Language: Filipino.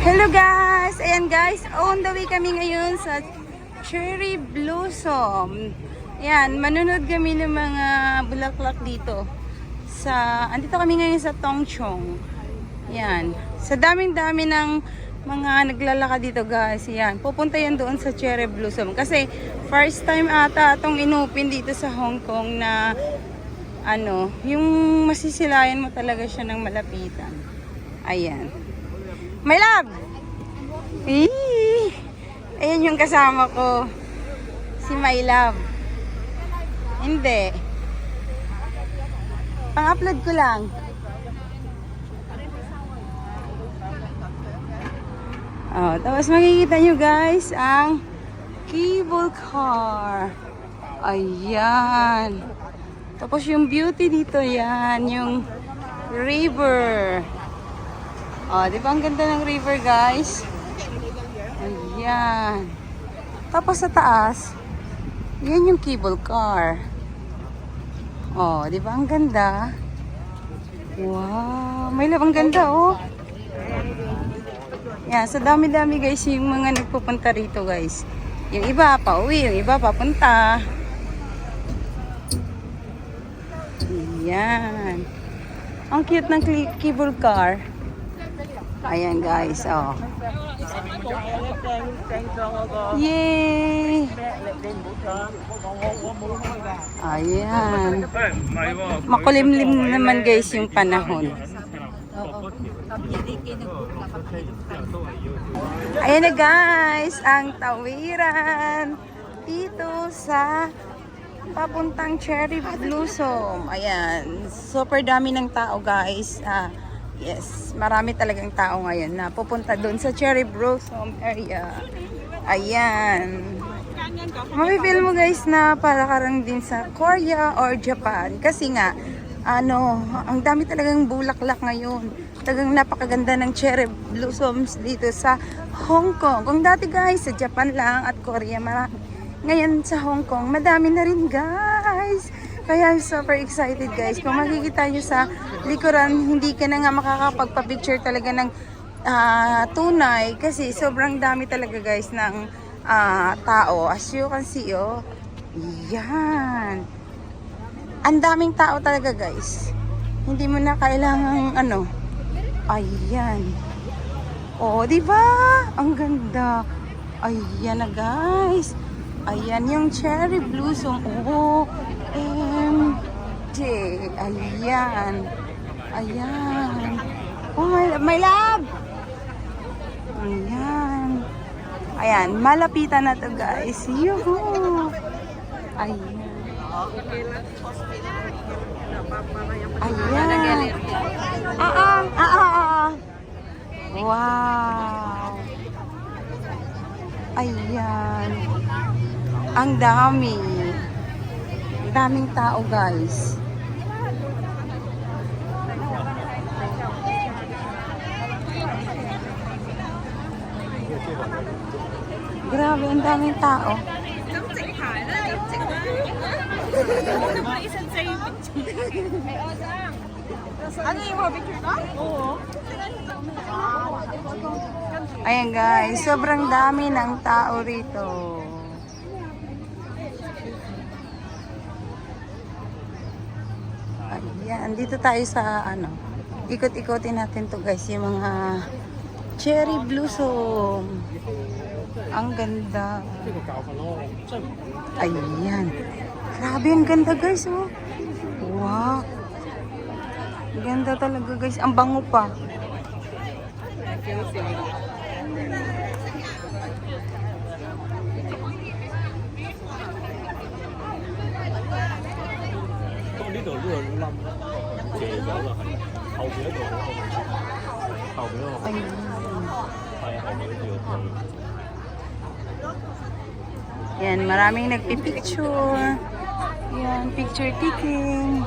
Hello guys! Ayan guys, on the way kami ngayon sa Cherry Blossom. Ayan, manunod kami ng mga bulaklak dito. Andito kami ngayon sa Tongchong. Ayan, sa daming-dami ng mga naglalakad dito guys. Ayan, pupunta yan doon sa Cherry Blossom. Kasi first time ata itong inupin dito sa Hong Kong na yung masisilayan mo talaga siya ng malapitan. Ayan. My love! Ayan yung kasama ko. Si My love. Hindi. Pang-upload ko lang. Oh, tapos makikita nyo guys ang cable car. Ayan. Tapos yung beauty dito yan, yung river. Oh, di ba ang ganda ng river, guys? Ayan. Tapos sa taas, yan yung cable car. Oh, di ba ang ganda? Wow, may labang ganda, oh. Yan, sa dami-dami, guys, yung mga nagpupunta rito, guys. Yung iba pa uwi, yung iba papunta. Ayan. Ang cute ng cable car. Ayan guys, oh. Yay! Ayan. Makulimlim naman guys yung panahon. Ayan na guys, ang tawiran dito sa papuntang Cherry Blossom. Ayan, super dami ng tao guys. Yes, marami talagang tao ngayon na pupunta doon sa Cherry Blossom area. Ayan. Mapipil mo guys na parang din sa Korea or Japan. Kasi nga, ang dami talagang bulaklak ngayon. Talagang napakaganda ng Cherry Blossoms dito sa Hong Kong. Kung dati guys, sa Japan lang at Korea, marami. Ngayon sa Hong Kong, madami na rin guys. Kaya I'm super excited guys. Kung makikita nyo sa likuran, hindi ka na nga makakapagpa-picture talaga ng tunay. Kasi sobrang dami talaga guys ng tao. As you can see, oh. Yan. Ang daming tao talaga guys. Hindi mo na kailangang Ayan. Oh, di ba? Ang ganda. Ayan na guys. Ayan yung Cherry Blossom. Oh, MJ. Ayan. Ayan. Oh, my love. Ayan. Ayan. Malapitan na to guys. Yuhu. Ayan. Ayan. Wow. Ayan. Ang dami. Daming tao guys. Grabe, ang daming tao. Ayan guys, sobrang dami ng tao rito. Ayan, dito tayo sa ikot-ikotin natin to guys, yung mga Cherry Blossom. Ang ganda. Ayan. Grabe, ang ganda guys, oh. Wow. Ganda talaga guys, ang bango pa. Yan, maraming nagpipicture. Yan, picture taking.